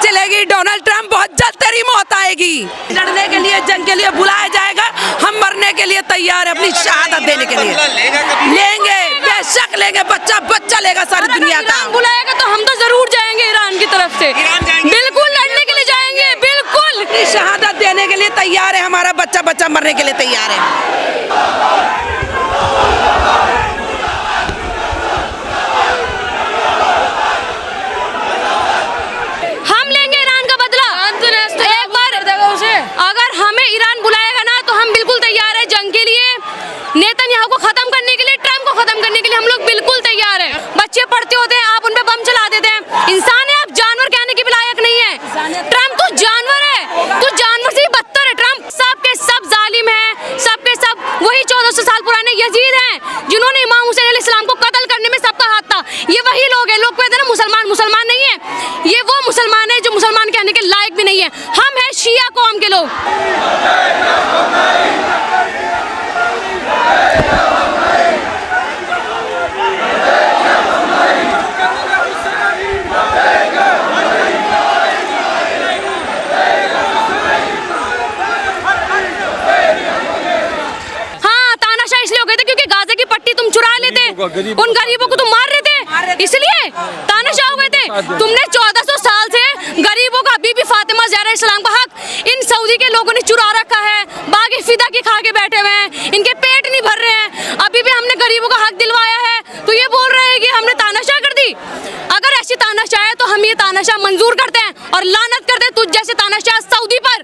चलेगी। Donald Trump बहुत जल्द तेरी मौत आएगी। लड़ने के लिए, जंग के लिए बुलाया जाएगा, हम मरने के लिए तैयार है, अपनी शहादत देने के लिए। लेंगे, बेशक लेंगे, बच्चा बच्चा लेगा सारी दुनिया का। बुलाएगा तो हम तो जरूर जाएंगे ईरान की तरफ से, बिल्कुल लड़ने के लिए जाएंगे, बिल्कुल। अपनी शहादत देने के लिए तैयार है, हमारा बच्चा बच्चा मरने के लिए तैयार है। अगर हमें ईरान बुलाएगा ना तो हम बिल्कुल तैयार है जंग के लिए। नेतन्याहू को खत्म करने के लिए, ट्रम्प को खत्म करने के लिए हम लोग बिल्कुल तैयार हैं। बच्चे पढ़ते होते हैं, आप उन पे बम चला देते हैं। इंसान है, आप जानवर कहने के भी लायक नहीं है। ट्रम्प तू जानवर है, तू जानवर से भी बदतर है। ट्रम्प सब के सब जालिम है, सब के सब वही 1400 साल पुराने यजीद हैं जिन्होंने इमाम हुसैन अलैहिस्सलाम को कत्ल करने में सबका हाथ था। ये वही लोग हैं। लोग कहते हैं ना मुसलमान, मुसलमान नहीं है, ये वो मुसलमान है जो मुसलमान कहने के लायक भी नहीं है। हम हैं शिया कौम के लोग। उन गरीबों को तुम मार रहे थे, इसलिए तानाशाह हो गए थे। तुमने 1400 साल से गरीबों का, बीबी फातिमा ज़हरा इस्लाम का हक इन सऊदी के लोगों ने चुरा रखा है। बागी फिदा की खा के बैठे हुए हैं, इनके पेट नहीं भर रहे हैं। अभी भी हमने गरीबों का हक दिलवाया है तो ये बोल रहे हैं कि हमने तानाशाह कर दी। अगर ऐसी तानाशाह है तो हम ये तानाशाह मंजूर करते हैं और लानत करते हैं तुझ जैसे तानाशाह सऊदी पर।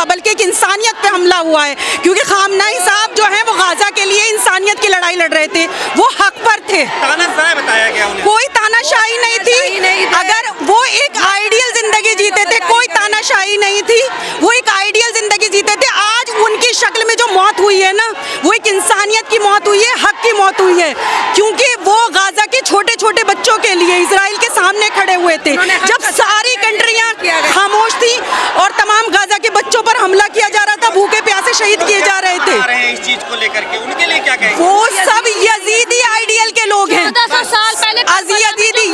बल्कि एक इंसानियत पे हमला हुआ है, क्योंकि खामनेई साहब जो हैं वो गाजा के लिए इंसानियत की लड़ाई लड़ रहे थे, वो हक पर थे। तानाशाह बताया गया उन्हें। कोई तानाशाही नहीं थी। अगर वो एक आइडियल जिंदगी जीते थे, कोई तानाशाही नहीं थी, वो एक आइडियल जिंदगी जीते थे। आज उनकी शक्ल में जो मौत हुई है ना, वो एक इंसानियत की मौत हुई है, हक की मौत हुई है, क्योंकि वो गाजा के छोटे छोटे बच्चों के लिए इजराइल के सामने खड़े हुए थे जब सारी कंट्रियां खामोश थी और तमाम गाजा के बच्चों पर हमला किया जा रहा था, भूखे प्यासे शहीद किए जा रहे थे। इस चीज को लेकर के उनके लिए क्या कहेंगे? वो सब यजीदी आइडियल के लोग हैं। 1400 साल पहले यजीदी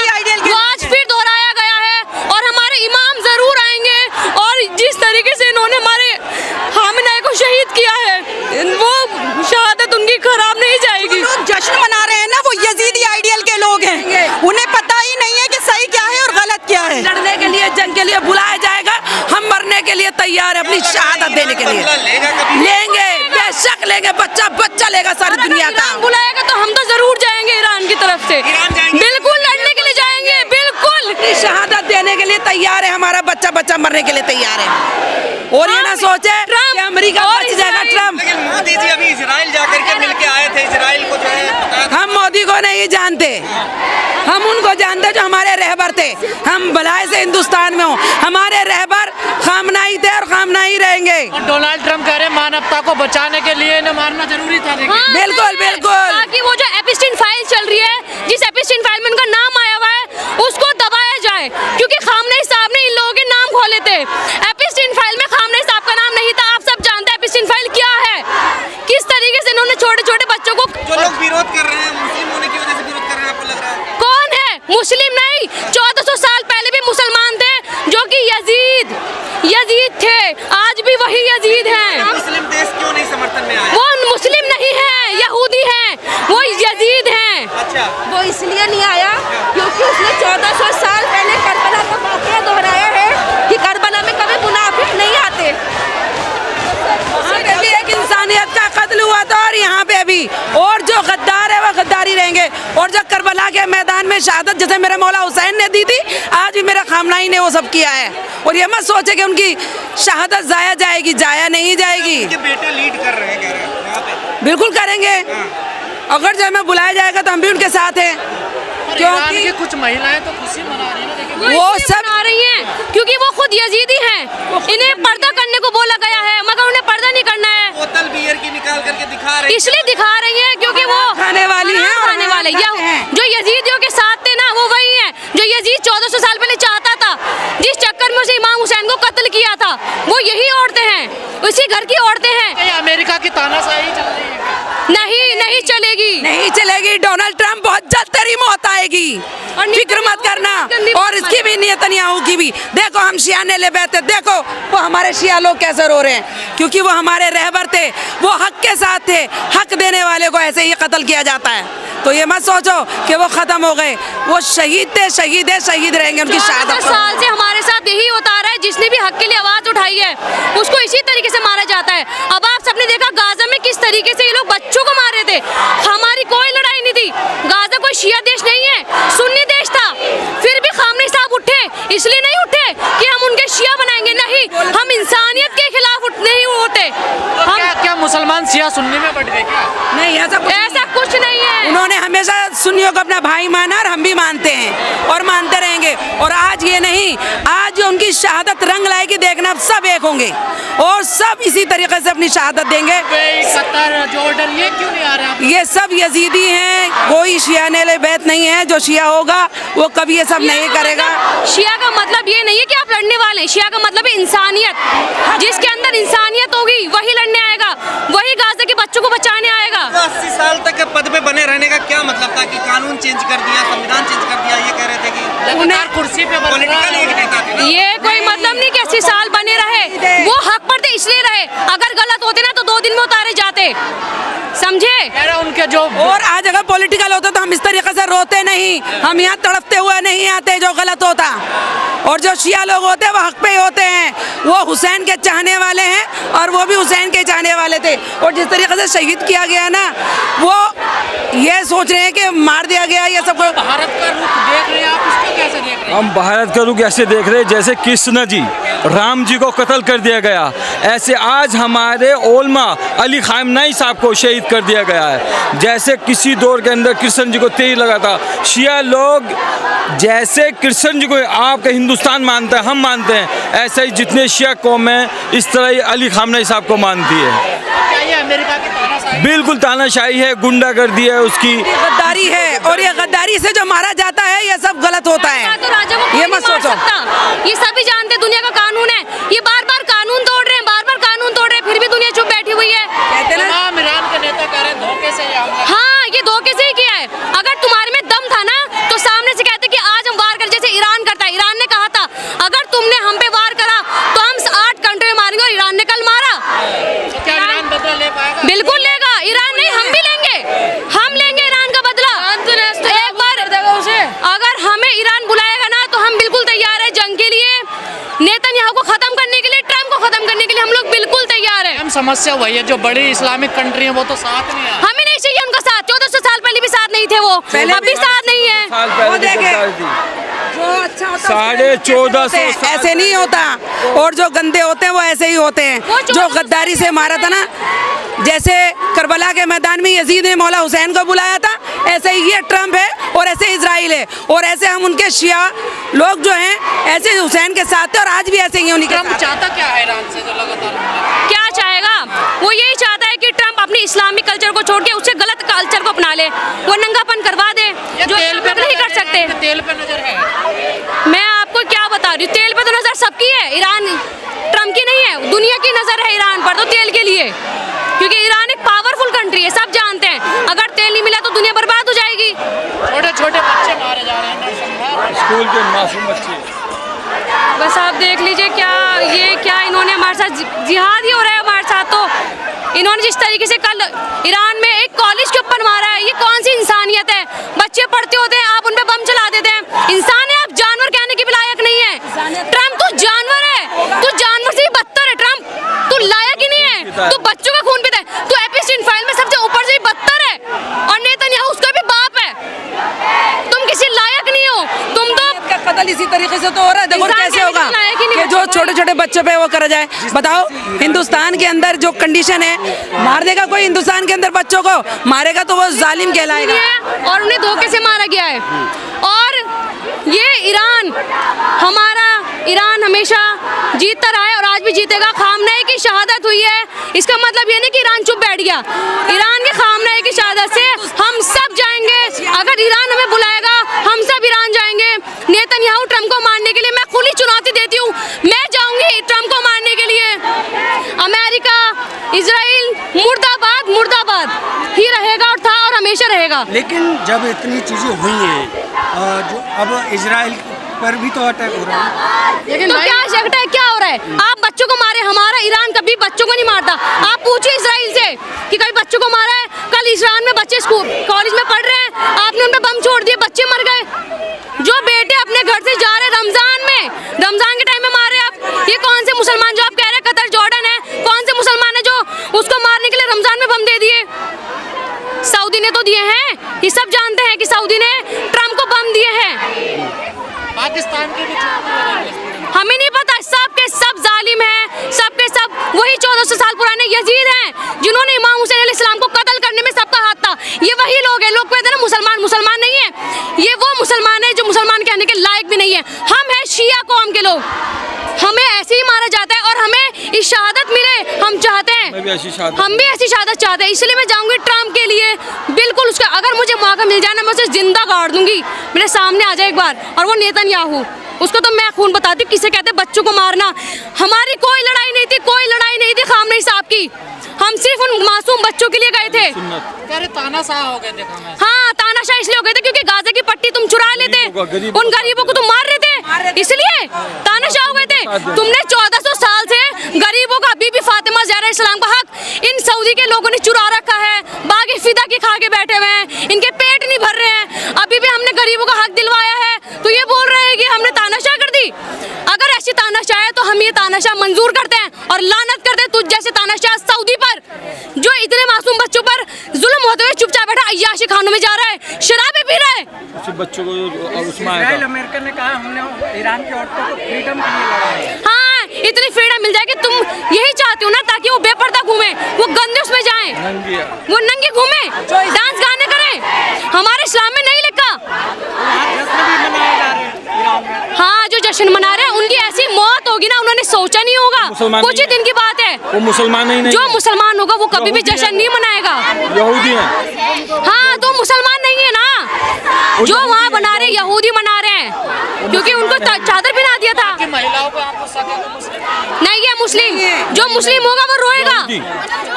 आइडियल के आज फिर दोहराया गया है और हमारे इमाम जरूर आएंगे। और जिस तरीके से इन्होंने हमारे हामिना को शहीद किया है, वो शहादत उनकी खराब नहीं जाएगी। लोग जश्न मना रहे हैं ना, वो यजीदी आइडियल के लोग हैं। उन्हें पता ही नहीं है कि सही क्या है और गलत क्या है। लड़ने के लिए, जंग के लिए बुलाया जाएगा, हम मरने के लिए तैयार है, अपनी शहादत देने के लिए। लेंगे, बेशक लेंगे, बच्चा बच्चा लेगा सारी दुनिया का। बुलाएगा तो हम तो जरूर जाएंगे ईरान की तरफ से, बिल्कुल लड़ने के लिए जाएंगे, बिल्कुल। अपनी शहादत देने के लिए तैयार है, हमारा बच्चा बच्चा मरने के लिए तैयार है। और ये ना सोचे कि अमेरिका बच जाएगा ट्रम्प। लेकिन मोदी जी अभी इजराइल जाकर के मिलके आए थे, इजराइल को जो है हम मोदी को नहीं जानते, हम उनको जानते जो हमारे रहबर थे। हम भलाई से हिंदुस्तान में हो, हमारे रहबर खामनेई थे और खामनेई रहेंगे। डोनाल्ड ट्रम्प कह रहे हैं मानवता को बचाने के लिए इन्हें मारना जरूरी था। बिल्कुल बिल्कुल। ताकि वो जो एपिस्टीन फाइल चल रही है, जिस एपिस्टीन फाइल में उनका नाम आया हुआ है, उसको दबाया जाए, क्योंकि खामनेई साहब ने इन लोगों के नाम खोले थे। एपिस्टीन फाइल में खामनेई साहब का नाम नहीं था। आप सब जानते हैं एपिस्टीन फाइल क्या है, किस तरीके से इन्होंने छोटे छोटे बच्चों को। जो लोग विरोध कर रहे हैं, मुस्लिम होने की वजह से विरोध कर रहे हैं, आपको लग रहा है? कौन है? मुस्लिम नहीं, 1400 साल पहले भी मुसलमान थे जो कि यजीद थे, आज भी वही यजीद हैं। मुस्लिम देश क्यों नहीं समर्थन में आया? वो मुस्लिम नहीं है, यहूदी हैं, वो यजीद हैं। अच्छा, वो इसलिए नहीं आया क्योंकि उसने 1400 साल पहले करबला का वाक़या दोहराया है कि करबला में कभी मुनाफिक नहीं आते। वहाँ पे भी एक इंसानियत का कत्ल हुआ था और यहाँ पे भी, और जो गद्दार है वो गद्दारी रहेंगे। और जो करबला के मैदान में शहादत जैसे मेरे मौला हुसैन ने दी थी, आज भी मेरा खामनेई ने वो सब किया है। और ये मत सोचे कि उनकी शहादत जाया जाएगी, जाया नहीं जाएगी। उनके बेटे लीड कर रहे हैं, कह रहे हैं यहाँ पे। बिल्कुल करेंगे। अगर जो हमें बुलाया जाएगा तो हम भी उनके साथ हैं, क्योंकि कुछ महिलाएं तो खुशी मना रही हैं, लेकिन वो सब आ रही हैं क्योंकि वो खुद यजीदी हैं। इन्हें पर्दा करने को बोला गया है, मगर उन्हें पर्दा नहीं करना है। बोतल बियर की निकाल करके दिखा रही हैं। इसलिए दिखा रही हैं क्योंकि वो घर की औरतें हैं। ये अमेरिका की तानाशाही चल रही है। नहीं चलेगी। नहीं चलेगी। डोनाल्ड ट्रंप बहुत जल्द तेरी मौत आएगी, और फिक्र मत करना। और इसकी भी नेतन्याहू की भी। देखो हम शिया ने ले बैठे, देखो वो हमारे शिया लोग कैसे रो रहे हैं, क्योंकि वो हमारे रहबर थे, वो हक के साथ थे। हक देने वाले को ऐसे ही कत्ल किया जाता है। तो ये मत सोचो कि वो खत्म हो गए, वो शहीद थे, शहीद है, शहीद रहेंगे। उनकी 14 शहादत साल से हमारे साथ यही होता आ रहा है। जिसने भी हक के लिए आवाज उठाई है उसको इसी तरीके से मारा जाता है। अब आप सबने देखा गाजा में किस तरीके से ये लोग बच्चों को मार रहे थे। हमारी कोई लड़ाई नहीं थी। गाजा कोई शिया देश नहीं है, सुन्नी देश था। फिर भी खामनी साहब उठे, इसलिए नहीं उठे कि हम उनके शिया बनाएंगे। नहीं, हम इंसानियत के खिलाफ नहीं होते। तो क्या मुसलमान शिया सुन्नी में बट गए क्या? नहीं, ऐसा कुछ नहीं है। उन्होंने हमेशा सुन्नियों को अपना भाई माना और हम भी मानते हैं और मानते रहेंगे। और आज ये नहीं, आज जो उनकी शहादत रंग लाएगी, देखना सब एक होंगे और सब इसी तरीके से अपनी शहादत देंगे। कतर, जॉर्डन, ये क्यों नहीं आ रहे? ये सब यजीदी हैं, कोई शिया ने बैत नहीं है। जो शिया होगा वो कभी ये सब नहीं करेगा। शिया का मतलब ये नहीं है कि आप लड़ने वाले हैं। शिया का मतलब है इंसानियत। जिसके अंदर इंसानियत होगी वही लड़ने आएगा, वही गाजा के बच्चों को बचाने आएगा। 80 साल तक पद पे बने रहने का क्या मतलब था कि कानून चेंज कर दिया, संविधान चेंज कर दिया, ये कह रहे थे कि लगातार कुर्सी पे पॉलिटिकल एक नेता थे ना। ये कोई मतलब नहीं कि 80 साल बने रहे। वो हक पर थे इसलिए रहे। अगर गलत होते ना तो 2 दिन में उतारे जाते, समझे? उनके जो और आज अगर पॉलिटिकल होता तो हम इस तरीके से रोते नहीं, हम यहाँ तड़पते हुए नहीं आते जो गलत होता। और जो शिया लोग होते हैं वो हक पे ही होते हैं। वो हुसैन के चाहने वाले हैं और वो भी हुसैन के चाहने वाले थे। और जिस तरीके से शहीद किया गया ना, वो ये सोच रहे हैं कि मार दिया गया, ये सब। भारत का रुख देख रहे हैं आप, उसको कैसे देख रहे हैं? हम भारत का रुख ऐसे देख रहे हैं जैसे कृष्ण जी, राम जी को कत्ल कर दिया गया, ऐसे आज हमारे ओलमा अली खामनेई साहब को शहीद कर दिया गया है। जैसे किसी दौर के अंदर कृष्ण जी को तीर लगा था, शिया लोग जैसे कृष्ण जी को आपका हिंदुस्तान मानते हैं, हम मानते हैं, ऐसे ही जितने शिया कौम हैं इस तरह ही अली खामनेई साहब को मानती है। क्या ये अमेरिका की तानाशाही? बिल्कुल तानाशाही है, गुंडागर्दी है उसकी, गद्दारी है। और ये गद्दारी से जो मारा जाता है ये सब गलत होता है। तो राजा को ये कोई मत नहीं मार सोचो। सकता। ये सभी जानते हैं दुनिया का कानून है। ये बार बार कानून तोड़ रहे हैं, बार बार कानून तोड़ रहे हैं, फिर भी दुनिया चुप बैठी हुई है। कहते ना, तमाम ईरान के नेता कह रहे हैं धोखे से ये हमला। हाँ, ये धोखे से ही किया है। अगर तुम्हारे में दम था ना तो सामने से कहते कि आज हम वार कर, जैसे ईरान करता है। ईरान ने कहा था अगर तुमने हम पे वार करा तो हम 8 कंट्री में मारेंगे, और ईरान ने कल मारा। तो क्या ईरान बदला ले पाएगा? बिल्कुल लेगा। ईरान नहीं, हम भी लेंगे, हम लेंगे ईरान का बदला। एक बार अगर हमें ईरान बुलाएगा ना तो हम बिल्कुल तैयार है जंग के लिए। नेतन्याहू को खत्म करने के लिए, ट्रम्प को खत्म करने के लिए हम लोग बिल्कुल तैयार है। हम समस्या वही है, जो बड़ी इस्लामिक कंट्री है वो तो साथ नहीं है। हमें नहीं चाहिए उनका साथ। 1400 साल पहले भी साथ नहीं थे वो, अब भी साथ नहीं है। साल वो पहले देखे। गद्दारी थी। जो अच्छा होता है 1450 साल ऐसे नहीं होता। और जो गंदे होते हैं वो ऐसे ही होते हैं। वो जो गद्दारी से मारा था ना, जैसे करबला के मैदान में यजीद ने मौला हुसैन को बुलाया था, ऐसे ही ये ट्रम्प है और ऐसे इजराइल है। और ऐसे हम उनके शिया लोग जो हैं ऐसे हुसैन के साथ थे और आज भी ऐसे ही उन्हीं के ट्रम्प साथ। चाहता क्या है ईरान से जो लगातार हमला? क्या चाहेगा? वो यही चाहता है कि ट्रम्प अपनी इस्लामिक कल्चर को छोड़ के उससे गलत कल्चर को अपना ले, वो नंगापन करवा दे, जो तेल पे नहीं कर सकते। तेल पे नजर है। मैं आपको क्या बता रही हूँ, तेल पे तो नजर सबकी है, ईरान ट्रम्प की नहीं है। दुनिया की नजर है ईरान पर तो तेल के लिए, क्योंकि ईरान एक पावरफुल कंट्री है, सब जानते हैं। अगर तेल नहीं मिला तो दुनिया बर्बाद हो जाएगी। छोटे छोटे बच्चे मारे जा रहे हैं नरसंहार। स्कूल के मासूम बच्चे। बस आप देख लीजिए क्या इन्होंने हमारे साथ जिहाद ही हो रहा है हमारे साथ। तो इन्होंने जिस तरीके से कल ईरान में एक कॉलेज के ऊपर मारा है, ये कौन सी इंसानियत है? बच्चे पढ़ते होते हैं, आप उन पे बम चला देते हैं। इंसान है आप, जानवर कहने के भी लायक नहीं है। ट्रम्प तू जानवर है, तू जानवर से भी बदतर है। ट्रम्प तू लायक ही नहीं है, तू बच्चों का खून पीता है, तू एपिस्टीन फाइल में सबसे ऊपर से भी बदतर है। और नेतन्याहू उसका भी बाप है। तुम किसी लायक नहीं हो। तुम तो कत्ल इसी तरीके से तो हो रहा है। देखो इंसान कैसे के होगा लायक ही नहीं कि जो बचा छोटे छोटे बच्चों पे वो करा जाए। बताओ हिंदुस्तान के अंदर जो कंडीशन है, मार देगा कोई हिंदुस्तान के अंदर बच्चों को, मारेगा तो वो जालिम कहलाएगा। और उन्हें धोखे से मारा गया है। और ये ईरान, हमारा ईरान हमेशा जीतता रहा है और आज भी जीतेगा। खामनेई की शहादत हुई है, इसका मतलब ये नहीं कि ईरान चुप बैठ गया। ईरान के खामनेई की शहादत से हम सब जाएंगे। अगर ईरान हमें बुलाएगा हम सब ईरान जाएंगे। नेतन्याहू ट्रम्प को मारने के लिए मैं खुली चुनौती देती हूँ, मैं जाऊंगी ट्रम्प को मारने के लिए। अमेरिका हमेशा रहेगा। लेकिन जब इतनी चीज़ें हुई हैं जो अब इजराइल पर भी तो अटैक हो रहा है, लेकिन तो क्या अटैक क्या हो रहा है? आप बच्चों को मारे, हमारा ईरान कभी बच्चों को नहीं मारता। आप पूछिए इजराइल से कि कभी बच्चों को मारा है? कल ईरान में बच्चे स्कूल कॉलेज में पढ़ रहे हैं, आपने उन पे बम छोड़ दिए, बच्चे मर गए। जो बेटे अपने घर से जा रहे रमजान में, रमजान के टाइम में मारे आप। ये कौन से मुसलमान, जो आप कह रहे हैं कतर जॉर्डन है, कौन से मुसलमान है जो उसको मारने के लिए रमजान में बम दे दिए? सऊदी ने तो दिए हैं, ये सब जानते हैं कि सऊदी ने ट्रम्प को बम दिए हैं। पाकिस्तान के भी हमें नहीं पता, सब के सब जालिम हैं, सब के सब वही 1400 साल पुराने यजीद हैं जिन्होंने इमाम हुसैन अलैहिस्सलाम को कत्ल करने में सबका हाथ था। ये वही लोग हैं, लोग कहते हैं ना मुसलमान, मुसलमान नहीं है। ये वो मुसलमान है जो मुसलमान कहने के लायक भी नहीं है। हम हैं शिया कौम के लोग, हमें ऐसे ही मारा जाता है और हमें इस शहादत मिले, हम चाहते हैं, हम भी ऐसी शहादत चाहते हैं। इसलिए मैं जाऊंगी ट्रम्प के लिए, बिल्कुल उसका अगर मुझे मौका मिल जाए ना, मैं उसे जिंदा गाड़ दूंगी, मेरे सामने आ जाए एक बार। और वो नेतन्याहू, उसको तो मैं खून बताती हूँ, किसे कहते हैं बच्चों को मारना। हमारी कोई लड़ाई नहीं थी, कोई लड़ाई नहीं थी खामनेई साहब की, हम सिर्फ उन मासूम बच्चों के लिए गए थे। तानाशाह हो गए थे। हाँ, तानाशाह इसलिए हो गए थे क्योंकि गाजा की पट्टी तुम चुरा लेते, उन गरीबों को तुम मार रहे थे, इसलिए तानाशाह हो गए थे। तुमने 1400 साल से गरीबों का, बीबी फातिमा ज़हरा इस्लाम का हक इन सऊदी के लोगों ने चुरा रखा है, बागी फिदा की खा के बैठे हुए हैं, इनके पेट नहीं भर रहे हैं। अभी भी हमने गरीबों का हक दिलवाया है, तो ये बोल रहे हैं कि हमने तानाशाह कर दी। अगर ऐसी तानाशाह है तो हम ये तानाशाह मंजूर करते हैं और लानत करते हैं तुझ जैसे तानाशाह सऊदी पर, जो इतने मासूम बच्चों पर जुल्म होते हुए चुपचाप बैठा अय्याशी खानों में जा रहा है, शराबें पी रहा है। बच्चों को इजराइल अमेरिका ने कहा हमने ईरान की औरतों को फ्रीडम के लिए लड़ा है। हाँ, इतनी फ्रीडम मिल जाए कि तुम यही चाहते हो ना, ताकि वो बेपर्दा घूमे, वो गंदे उसमें जाएं, वो नंगे घूमे, डांस गाने करें। हमारे इस्लाम में नहीं लिखा। हाँ, जो जश्न मना रहे हैं उनकी ऐसी मौत होगी ना, उन्होंने सोचा नहीं होगा, कुछ ही दिन की बात है। वो मुसलमान नहीं, जो मुसलमान होगा वो कभी भी जश्न नहीं मनाएगा। यहूदी हैं। हाँ, तो मुसलमान नहीं है ना, जो वहाँ बना रहे यहूदी मना रहे हैं, क्योंकि उनको चादर पहना दिया था। महिलाओं को आपको सके तो मुस्लिम नहीं है मुस्लिम, जो मुस्लिम होगा वो रोएगा,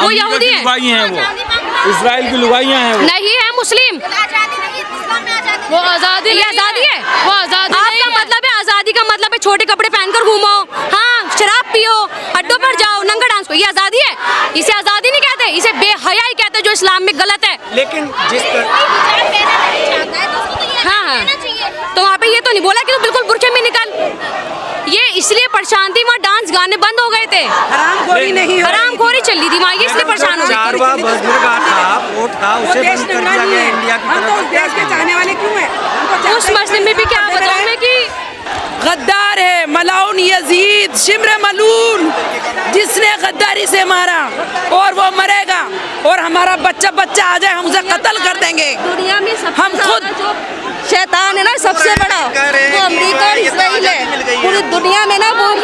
वो यहूदी है। वो इजराइल की लुगाइयाँ हैं, वो नहीं है मुस्लिम, वो आज़ादी, ये आज़ादी है, वो आज़ादी। आपका मतलब है आज़ादी का मतलब है छोटे कपड़े पहनकर घूमो, हाँ, शराब पियो, अड्डों पर जाओ, नंगा डांस करो, ये आज़ादी है? इसे आज़ादी नहीं कहते, इसे बेहयाई कहते, जो इस्लाम में गलत है। लेकिन जिस हाँ, तो वहाँ पे ये तो नहीं बोला कि तू बिल्कुल बुरखे में निकल, ये इसलिए परेशान थी, वहाँ डांस गाने बंद हो गए थे, हरामखोरी नहीं, हरामखोरी चल रही थी वहाँ, ये इसलिए परेशान हो गई। वोट था उसे बंद कर दिया गया इंडिया की हम तो उस देश के चाहने वाले क्यों हैं? उस मसले में भी क्या बताऊँ मैं कि गद्दार है मलाउन यजीद शिम्र मलून, जिसने गद्दारी से मारा और वो मरेगा, और हमारा बच्चा बच्चा आ जाए हम उसे कत्ल कर देंगे। दुनिया में सबसे हम खुद ज्यादा जो शैतान है ना, सबसे बड़ा, वो अमेरिका और इजराइल है। पूरी दुनिया में ना वो